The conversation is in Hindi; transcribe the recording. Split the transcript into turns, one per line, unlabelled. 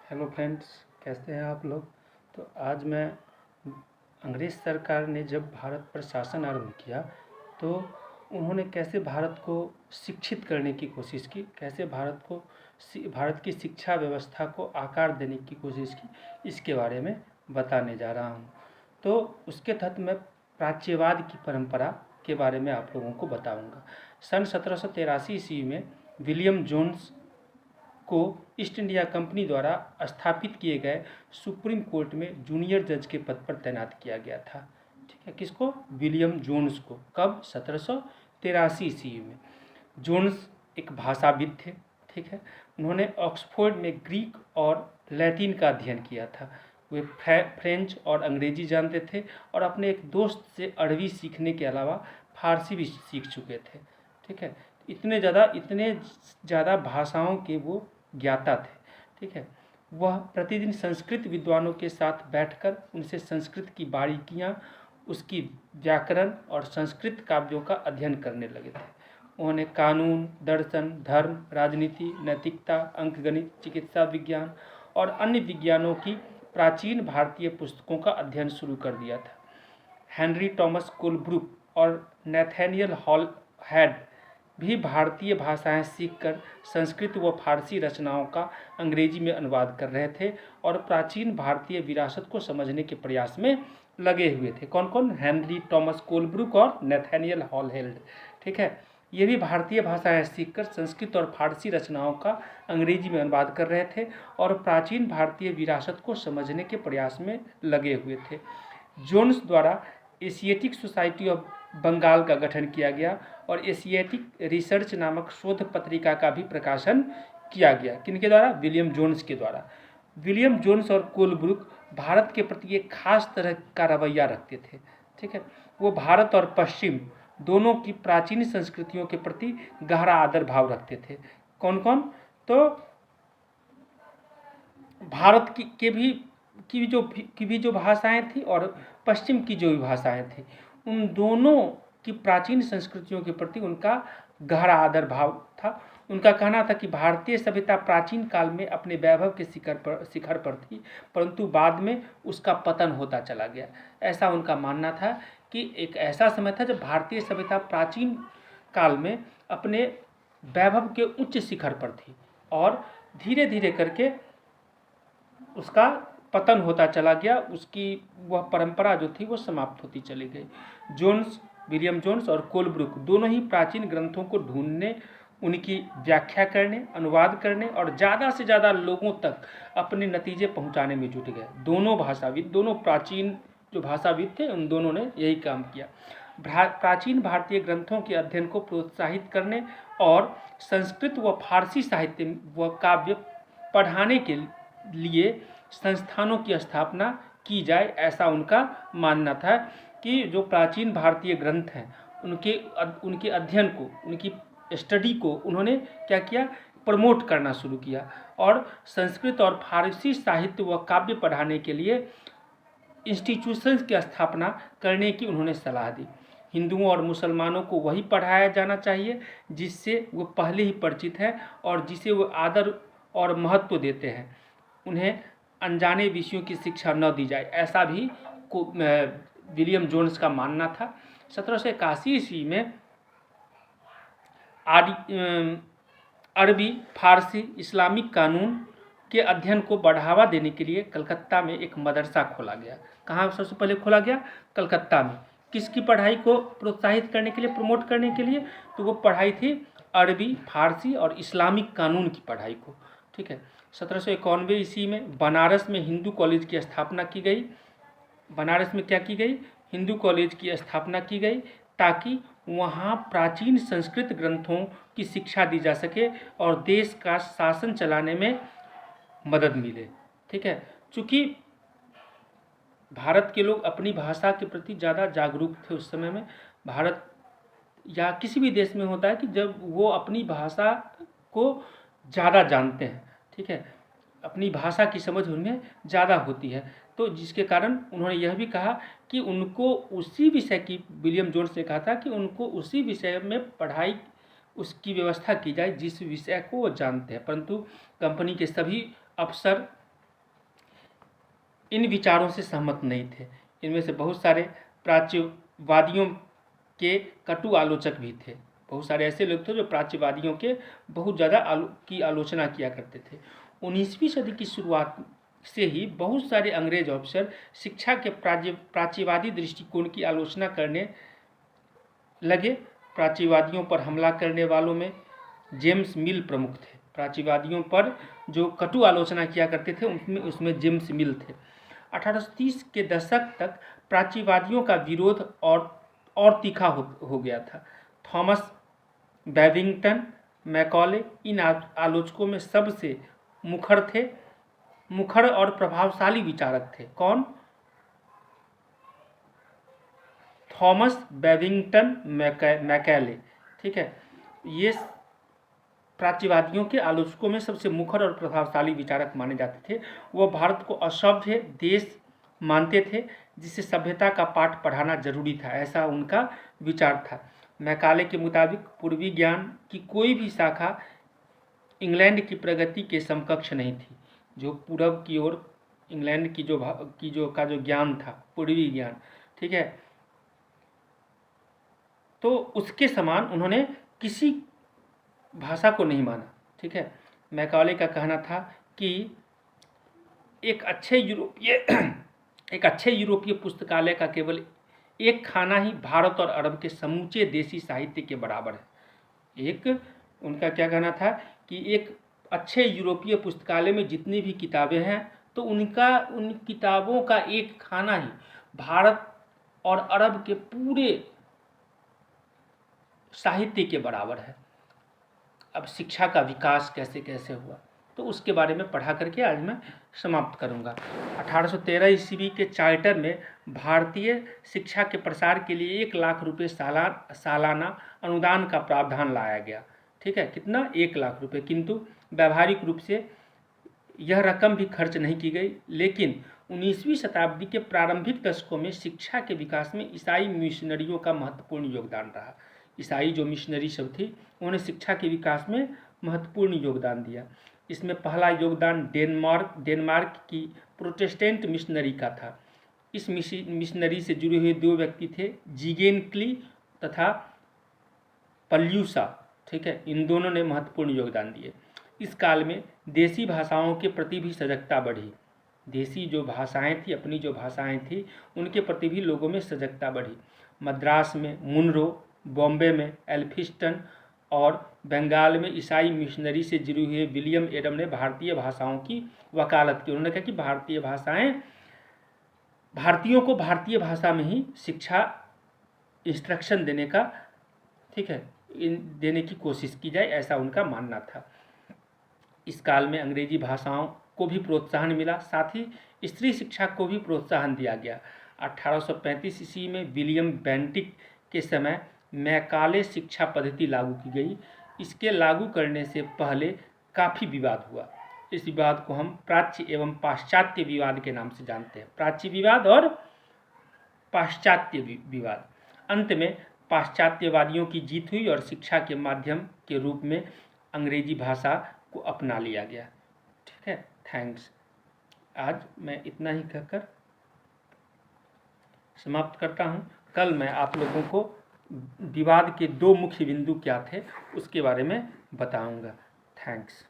हेलो फ्रेंड्स, कैसे हैं आप लोग। तो आज मैं अंग्रेज़ सरकार ने जब भारत पर शासन आरंभ किया तो उन्होंने कैसे भारत को शिक्षित करने की कोशिश की, कैसे भारत की शिक्षा व्यवस्था को आकार देने की कोशिश की, इसके बारे में बताने जा रहा हूँ। तो उसके तहत मैं प्राच्यवाद की परंपरा के बारे में आप लोगों को बताऊंगा। सन 1783 ईस्वी में विलियम जोन्स को ईस्ट इंडिया कंपनी द्वारा स्थापित किए गए सुप्रीम कोर्ट में जूनियर जज के पद पर तैनात किया गया था। ठीक है, किसको? विलियम जोन्स को। कब? 1783 ईस्वी में। जोन्स एक भाषाविद थे। ठीक है, उन्होंने ऑक्सफोर्ड में ग्रीक और लैटिन का अध्ययन किया था। वे फ्रेंच और अंग्रेजी जानते थे और अपने एक दोस्त से अरबी सीखने के अलावा फारसी भी सीख चुके थे। ठीक है, इतने ज़्यादा भाषाओं के वो ज्ञाता थे। ठीक है, वह प्रतिदिन संस्कृत विद्वानों के साथ बैठकर उनसे संस्कृत की बारीकियाँ, उसकी व्याकरण और संस्कृत काव्यों का अध्ययन करने लगे थे। उन्होंने कानून, दर्शन, धर्म, राजनीति, नैतिकता, अंकगणित, चिकित्सा विज्ञान और अन्य विज्ञानों की प्राचीन भारतीय पुस्तकों का अध्ययन शुरू कर दिया था। हेनरी टॉमस कोलब्रुक और नैथानियल हॉलहेड भी भारतीय भाषाएं सीखकर संस्कृत व फारसी रचनाओं का अंग्रेजी में अनुवाद कर रहे थे और प्राचीन भारतीय विरासत को समझने के प्रयास में लगे हुए थे। कौन कौन? हेनरी टॉमस कोलब्रुक और नैथानियल हॉलहेड। ठीक है, ये भी भारतीय भाषाएं सीखकर संस्कृत और फारसी रचनाओं का अंग्रेजी में अनुवाद कर रहे थे और प्राचीन भारतीय विरासत को समझने के प्रयास में लगे हुए थे। जोन्स द्वारा एशियाटिक सोसाइटी ऑफ बंगाल का गठन किया गया और एशियाटिक रिसर्च नामक शोध पत्रिका का भी प्रकाशन किया गया। किनके द्वारा? विलियम जोन्स के द्वारा। विलियम जोन्स और कोलब्रुक भारत के प्रति एक खास तरह का रवैया रखते थे। ठीक है, वो भारत और पश्चिम दोनों की प्राचीन संस्कृतियों के प्रति गहरा आदर भाव रखते थे। कौन कौन? तो भारत की भी जो भाषाएं थी और पश्चिम की जो भी भाषाएं थी, उन दोनों की प्राचीन संस्कृतियों के प्रति उनका गहरा आदर भाव था। उनका कहना था कि भारतीय सभ्यता प्राचीन काल में अपने वैभव के शिखर पर थी, परंतु बाद में उसका पतन होता चला गया। ऐसा उनका मानना था कि एक ऐसा समय था जब भारतीय सभ्यता प्राचीन काल में अपने वैभव के उच्च शिखर पर थी और धीरे धीरे करके उसका पतन होता चला गया, उसकी वह परंपरा जो थी वो समाप्त होती चली गई। विलियम जोन्स और कोलब्रुक दोनों ही प्राचीन ग्रंथों को ढूंढने, उनकी व्याख्या करने, अनुवाद करने और ज़्यादा से ज़्यादा लोगों तक अपने नतीजे पहुंचाने में जुट गए। दोनों प्राचीन जो भाषाविद थे, उन दोनों ने यही काम किया। प्राचीन भारतीय ग्रंथों के अध्ययन को प्रोत्साहित करने और संस्कृत व फारसी साहित्य व काव्य पढ़ाने के लिए संस्थानों की स्थापना की जाए, ऐसा उनका मानना था कि जो प्राचीन भारतीय ग्रंथ हैं उनके अध्ययन को, उनकी स्टडी को उन्होंने क्या किया? प्रमोट करना शुरू किया और संस्कृत और फारसी साहित्य व काव्य पढ़ाने के लिए इंस्टीट्यूशंस की स्थापना करने की उन्होंने सलाह दी। हिंदुओं और मुसलमानों को वही पढ़ाया जाना चाहिए जिससे वो पहले ही परिचित हैं और जिसे वो आदर और महत्व देते हैं। उन्हें अनजाने विषयों की शिक्षा न दी जाए, ऐसा भी विलियम जोन्स का मानना था। 1781 ईस्वी में अरबी, फारसी, इस्लामिक कानून के अध्ययन को बढ़ावा देने के लिए कलकत्ता में एक मदरसा खोला गया। कहाँ सबसे पहले खोला गया? कलकत्ता में। किसकी पढ़ाई को प्रोत्साहित करने के लिए, प्रमोट करने के लिए? तो वो पढ़ाई थी अरबी, फारसी और इस्लामिक कानून की पढ़ाई को। ठीक है, 1791 ईस्वी में बनारस में हिंदू कॉलेज की स्थापना की गई। बनारस में क्या की गई? हिंदू कॉलेज की स्थापना की गई ताकि वहाँ प्राचीन संस्कृत ग्रंथों की शिक्षा दी जा सके और देश का शासन चलाने में मदद मिले। ठीक है, चूँकि भारत के लोग अपनी भाषा के प्रति ज़्यादा जागरूक थे उस समय में। भारत या किसी भी देश में होता है कि जब वो अपनी भाषा को ज़्यादा जानते हैं, ठीक है, अपनी भाषा की समझ उनमें ज़्यादा होती है, तो जिसके कारण उन्होंने यह भी कहा कि उनको उसी विषय की, विलियम जोन्स ने कहा था कि उनको उसी विषय में पढ़ाई उसकी व्यवस्था की जाए जिस विषय को वो जानते हैं। परंतु कंपनी के सभी अफसर इन विचारों से सहमत नहीं थे। इनमें से बहुत सारे प्राच्यवादियों के कटु आलोचक भी थे। बहुत सारे ऐसे लोग थे जो प्राच्यवादियों के बहुत ज़्यादा की आलोचना किया करते थे। 19वीं सदी की शुरुआत से ही बहुत सारे अंग्रेज अफसर शिक्षा के प्राच्यवादी दृष्टिकोण की आलोचना करने लगे। प्राच्यवादियों पर हमला करने वालों में जेम्स मिल प्रमुख थे। प्राच्यवादियों पर जो कटु आलोचना किया करते थे उसमें जेम्स मिल थे। 1830 के दशक तक प्राच्यवादियों का विरोध और तीखा हो गया था। थॉमस बेबिंगटन, मैकॉले इन आलोचकों में सबसे मुखर और प्रभावशाली विचारक थे। कौन? थॉमस बेबिंगटन मैकॉले, ठीक है। ये प्राच्यवादियों के आलोचकों में सबसे मुखर और प्रभावशाली विचारक माने जाते थे। वो भारत को असभ्य देश मानते थे जिसे सभ्यता का पाठ पढ़ाना जरूरी था, ऐसा उनका विचार था। मैकाले के मुताबिक पूर्वी ज्ञान की कोई भी शाखा इंग्लैंड की प्रगति के समकक्ष नहीं थी। जो पूरब की ओर इंग्लैंड की जो ज्ञान था, पूर्वी ज्ञान, ठीक है, तो उसके समान उन्होंने किसी भाषा को नहीं माना, ठीक है। मैकाले का कहना था कि एक अच्छे यूरोपीय पुस्तकालय का केवल एक खाना ही भारत और अरब के समूचे देसी साहित्य के बराबर है। उनका क्या कहना था कि एक अच्छे यूरोपीय पुस्तकालय में जितनी भी किताबें हैं तो उन किताबों का एक खाना ही भारत और अरब के पूरे साहित्य के बराबर है। अब शिक्षा का विकास कैसे कैसे हुआ तो उसके बारे में पढ़ा करके आज मैं समाप्त करूंगा। 1813 ईस्वी के चार्टर में भारतीय शिक्षा के प्रसार के लिए 1 लाख रुपये सालाना अनुदान का प्रावधान लाया गया, ठीक है। कितना? 1 लाख रुपये। किंतु व्यावहारिक रूप से यह रकम भी खर्च नहीं की गई। लेकिन 19वीं शताब्दी के प्रारंभिक दशकों में शिक्षा के विकास में ईसाई मिशनरियों का महत्वपूर्ण योगदान रहा। ईसाई जो मिशनरी सब थी उन्होंने शिक्षा के विकास में महत्वपूर्ण योगदान दिया। इसमें पहला योगदान डेनमार्क की प्रोटेस्टेंट मिशनरी का था। इस मिशनरी से जुड़े हुए 2 व्यक्ति थे, जिगेन क्ली तथा पल्यूसा, ठीक है। इन दोनों ने महत्वपूर्ण योगदान दिए। इस काल में देसी भाषाओं के प्रति भी सजगता बढ़ी। देसी जो भाषाएं थी, अपनी जो भाषाएं थी, उनके प्रति भी लोगों में सजगता बढ़ी। मद्रास में मुनरो, बॉम्बे में एल्फिस्टन और बंगाल में ईसाई मिशनरी से जुड़े हुए विलियम एडम ने भारतीय भाषाओं की वकालत की। उन्होंने कहा कि भारतीयों को भारतीय भाषा में ही शिक्षा इंस्ट्रक्शन देने का, ठीक है, देने की कोशिश की जाए, ऐसा उनका मानना था। इस काल में अंग्रेजी भाषाओं को भी प्रोत्साहन मिला, साथ ही स्त्री शिक्षा को भी प्रोत्साहन दिया गया। 1835 ईस्वी में विलियम बेंटिक के समय मैकाले शिक्षा पद्धति लागू की गई। इसके लागू करने से पहले काफ़ी विवाद हुआ। इस विवाद को हम प्राच्य एवं पाश्चात्य विवाद के नाम से जानते हैं। प्राच्य विवाद और पाश्चात्य विवाद। अंत में पाश्चात्यवादियों की जीत हुई और शिक्षा के माध्यम के रूप में अंग्रेजी भाषा को अपना लिया गया, ठीक है। थैंक्स। आज मैं इतना ही कहकर समाप्त करता हूँ। कल मैं आप लोगों को विवाद के 2 मुख्य बिंदु क्या थे उसके बारे में बताऊंगा। थैंक्स।